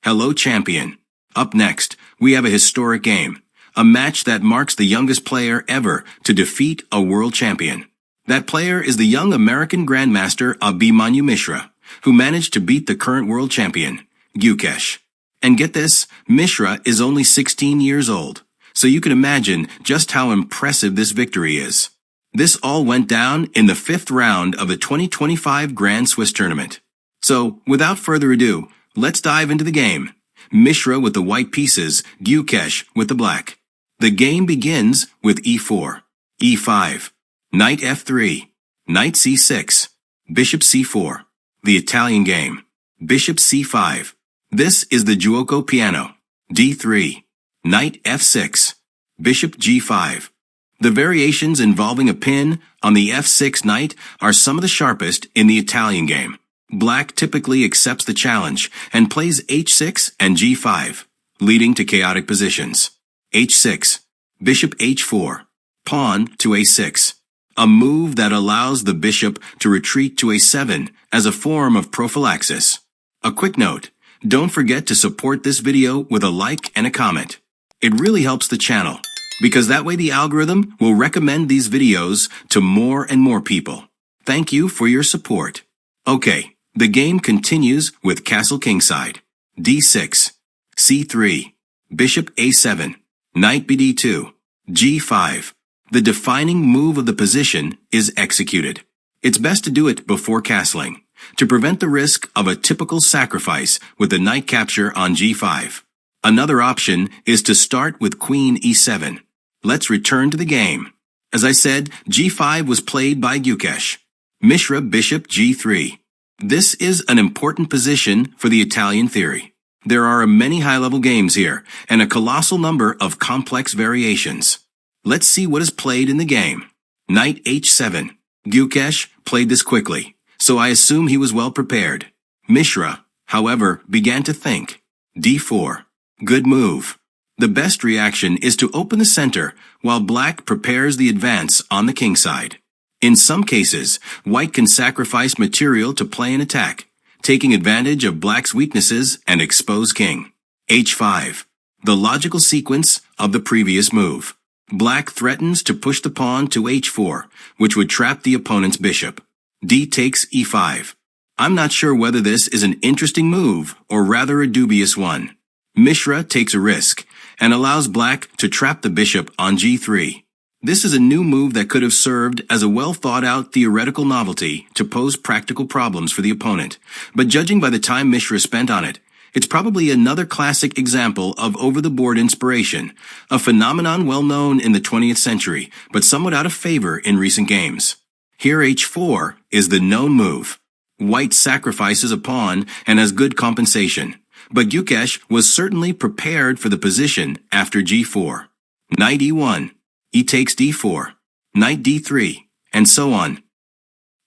Hello, champion. Up next, we have a historic game, a match that marks the youngest player ever to defeat a world champion. That player is the young American Grandmaster Abhimanyu Mishra, who managed to beat the current world champion, Gukesh. And get this, Mishra is only 16 years old, so you can imagine just how impressive this victory is. This all went down in the 5th round of the 2025 Grand Swiss tournament. So, without further ado, let's dive into the game. Mishra with the white pieces, Gukesh with the black. The game begins with e4, e5, knight f3, knight c6, bishop c4. The Italian game, bishop c5. This is the Giuoco Piano, d3, knight f6, bishop g5. The variations involving a pin on the f6 knight are some of the sharpest in the Italian game. Black typically accepts the challenge and plays h6 and g5, leading to chaotic positions. h6, bishop h4, pawn to a6. A move that allows the bishop to retreat to a7 as a form of prophylaxis. A quick note, don't forget to support this video with a like and a comment. It really helps the channel, because that way the algorithm will recommend these videos to more and more people. Thank you for your support. Okay, the game continues with castle kingside, d6, c3, bishop a7, knight bd2, g5. The defining move of the position is executed. It's best to do it before castling, to prevent the risk of a typical sacrifice with the knight capture on g5. Another option is to start with queen e7. Let's return to the game. As I said, g5 was played by Gukesh. Mishra bishop g3. This is an important position for the Italian theory. There are many high-level games here, and a colossal number of complex variations. Let's see what is played in the game. Knight h7. Gukesh played this quickly, so I assume he was well prepared. Mishra, however, began to think. d4. Good move. The best reaction is to open the center while black prepares the advance on the king side. In some cases, white can sacrifice material to play an attack, taking advantage of black's weaknesses and expose king. h5. The logical sequence of the previous move. Black threatens to push the pawn to h4, which would trap the opponent's bishop. D takes e5. I'm not sure whether this is an interesting move or rather a dubious one. Mishra takes a risk and allows black to trap the bishop on g3. This is a new move that could have served as a well-thought-out theoretical novelty to pose practical problems for the opponent, but judging by the time Mishra spent on it, it's probably another classic example of over-the-board inspiration, a phenomenon well known in the 20th century, but somewhat out of favor in recent games. Here h4 is the known move. White sacrifices a pawn and has good compensation, but Gukesh was certainly prepared for the position after g4. Knight e1, e takes d4, knight d3, and so on.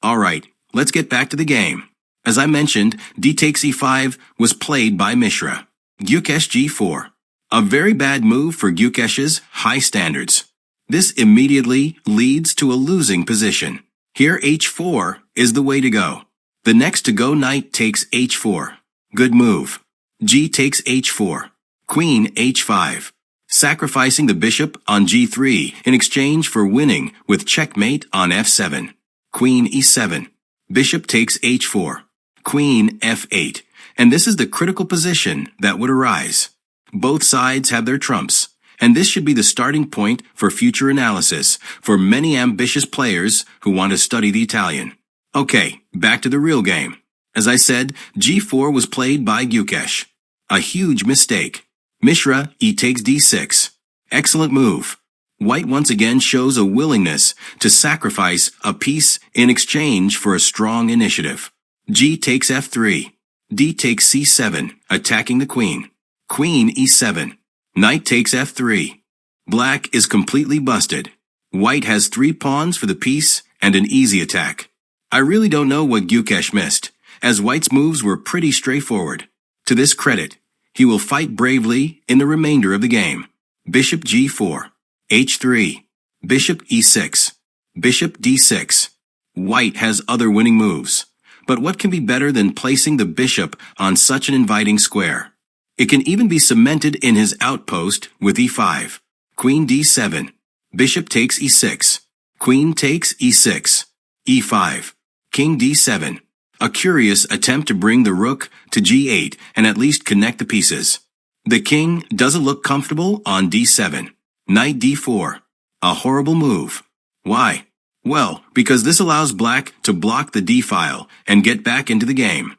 Alright, let's get back to the game. As I mentioned, d takes e5 was played by Mishra. Gukesh g4. A very bad move for Gukesh's high standards. This immediately leads to a losing position. Here h4 is the way to go. The next to go knight takes h4. Good move. G takes h4. Queen h5. Sacrificing the bishop on g3 in exchange for winning with checkmate on f7. Queen e7. Bishop takes h4. Queen f8. And this is the critical position that would arise. Both sides have their trumps, and this should be the starting point for future analysis for many ambitious players who want to study the Italian. Okay, back to the real game. As I said, g4 was played by Gukesh. A huge mistake. Mishra e takes d6. Excellent move. White once again shows a willingness to sacrifice a piece in exchange for a strong initiative. G takes f3. D takes c7, attacking the queen. Queen e7. Knight takes f3. Black is completely busted. White has 3 pawns for the piece and an easy attack. I really don't know what Gukesh missed, as White's moves were pretty straightforward. To this credit, he will fight bravely in the remainder of the game. Bishop g4. h3. Bishop e6. Bishop d6. White has other winning moves. But what can be better than placing the bishop on such an inviting square? It can even be cemented in his outpost with e5. Queen d7. Bishop takes e6. Queen takes e6. e5. King d7. A curious attempt to bring the rook to g8 and at least connect the pieces. The king doesn't look comfortable on d7. Knight d4. A horrible move. Why? Well, because this allows black to block the d-file and get back into the game.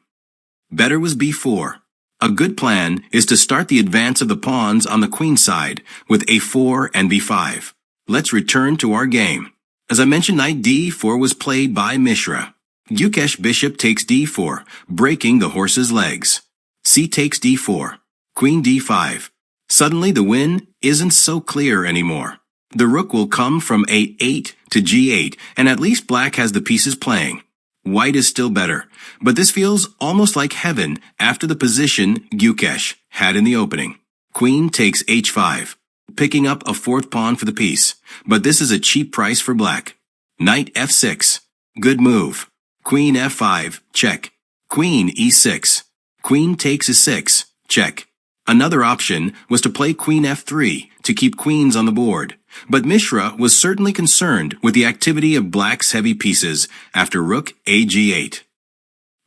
Better was b4. A good plan is to start the advance of the pawns on the queen side with a4 and b5. Let's return to our game. As I mentioned, knight d4 was played by Mishra. Gukesh bishop takes d4, breaking the horse's legs. C takes d4. Queen d5. Suddenly the win isn't so clear anymore. The rook will come from a8 to g8, and at least black has the pieces playing. White is still better, but this feels almost like heaven after the position Gukesh had in the opening. Queen takes h5, picking up a fourth pawn for the piece, but this is a cheap price for black. Knight f6. Good move. Queen f5, check. Queen e6. Queen takes e6, check. Another option was to play queen f3 to keep queens on the board, but Mishra was certainly concerned with the activity of black's heavy pieces after rook ag8.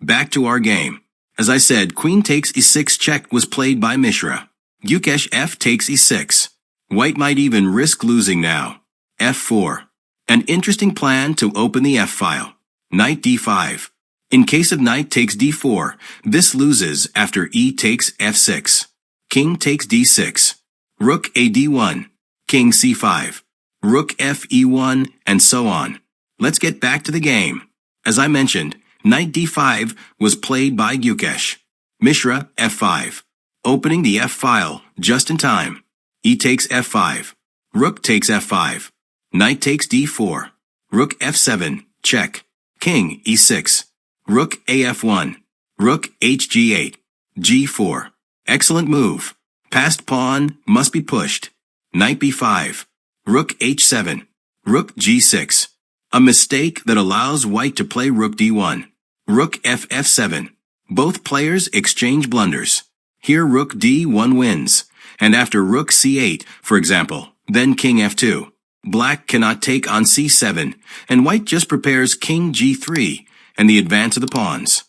Back to our game. As I said, queen takes e6 check was played by Mishra. Gukesh f takes e6. White might even risk losing now. f4. An interesting plan to open the f-file. Knight d5. In case of knight takes d4, this loses after e takes f6. King takes d6. Rook a d1. King c5. Rook f e1, and so on. Let's get back to the game. As I mentioned, knight d5 was played by Gukesh. Mishra f5. Opening the f-file just in time. E takes f5. Rook takes f5. Knight takes d4. Rook f7, check. King e6. Rook af1. Rook hg8. g4. Excellent move. Passed pawn must be pushed. Knight b5. Rook h7. Rook g6. A mistake that allows white to play rook d1. Rook f7. Both players exchange blunders. Here rook d1 wins, and after rook c8, for example, then king f2. Black cannot take on c7, and white just prepares king g3 and the advance of the pawns.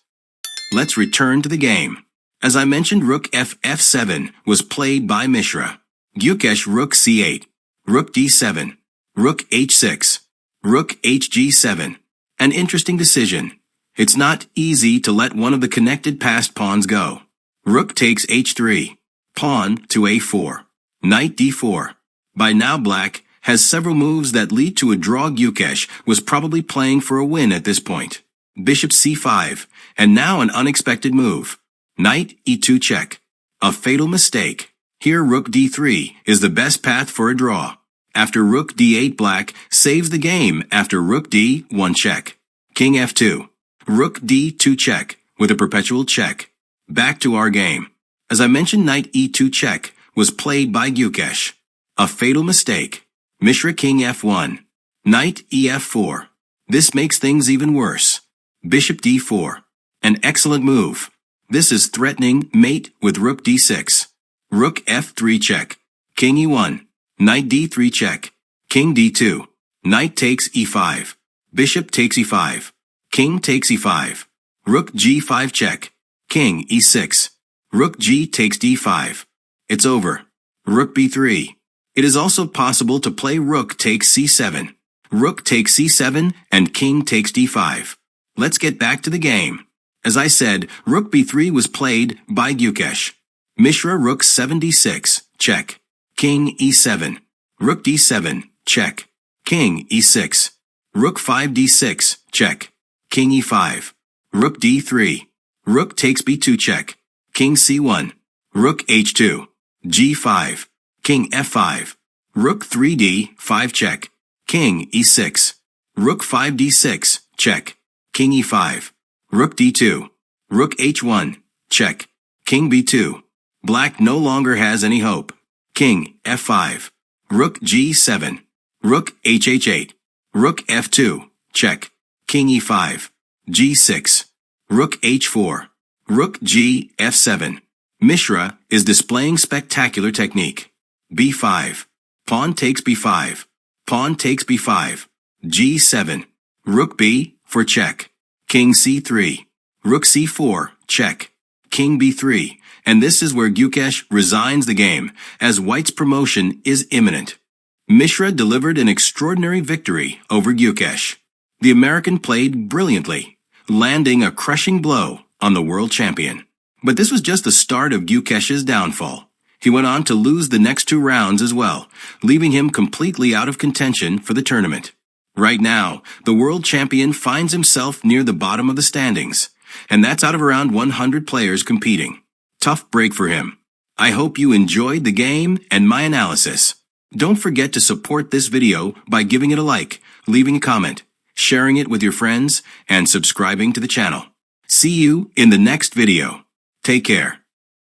Let's return to the game. As I mentioned, rook f7 was played by Mishra. Gukesh rook c8, rook d7, rook h6, rook hg7. An interesting decision. It's not easy to let one of the connected passed pawns go. Rook takes h3, pawn to a4, knight d4. By now black has several moves that lead to a draw. Gukesh was probably playing for a win at this point. Bishop c5, and now an unexpected move. Knight e2 check. A fatal mistake. Here rook d3 is the best path for a draw. After rook d8 black saves the game after rook d1 check. King f2. Rook d2 check with a perpetual check. Back to our game. As I mentioned, knight e2 check was played by Gukesh. A fatal mistake. Mishra king f1. Knight ef4. This makes things even worse. Bishop d4. An excellent move. This is threatening mate with rook d6. Rook f3 check. King e1. Knight d3 check. King d2. Knight takes e5. Bishop takes e5. King takes e5. Rook g5 check. King e6. Rook g takes d5. It's over. Rook b3. It is also possible to play rook takes c7. Rook takes c7 and king takes d5. Let's get back to the game. As I said, rook b3 was played by Gukesh. Mishra rook 7d6, check. King e7. Rook d7, check. King e6. Rook 5d6, check. King e5. Rook d3. Rook takes b2 check. King c1. Rook h2. g5. King f5. Rook 3d5 check. King e6. Rook 5d6, check. King e5. Rook d2. Rook h1, check. King b2. Black no longer has any hope. King f5. Rook g7. Rook hh8. Rook f2, check. King e5. g6. Rook h4. Rook g f7. Mishra is displaying spectacular technique. b5. Pawn takes b5. Pawn takes b5. g7. Rook b for check. King c3. Rook c4, check. King b3. And this is where Gukesh resigns the game, as White's promotion is imminent. Mishra delivered an extraordinary victory over Gukesh. The American played brilliantly, landing a crushing blow on the world champion. But this was just the start of Gukesh's downfall. He went on to lose the next 2 rounds as well, leaving him completely out of contention for the tournament. Right now, the world champion finds himself near the bottom of the standings, and that's out of around 100 players competing. Tough break for him. I hope you enjoyed the game and my analysis. Don't forget to support this video by giving it a like, leaving a comment, sharing it with your friends, and subscribing to the channel. See you in the next video. Take care.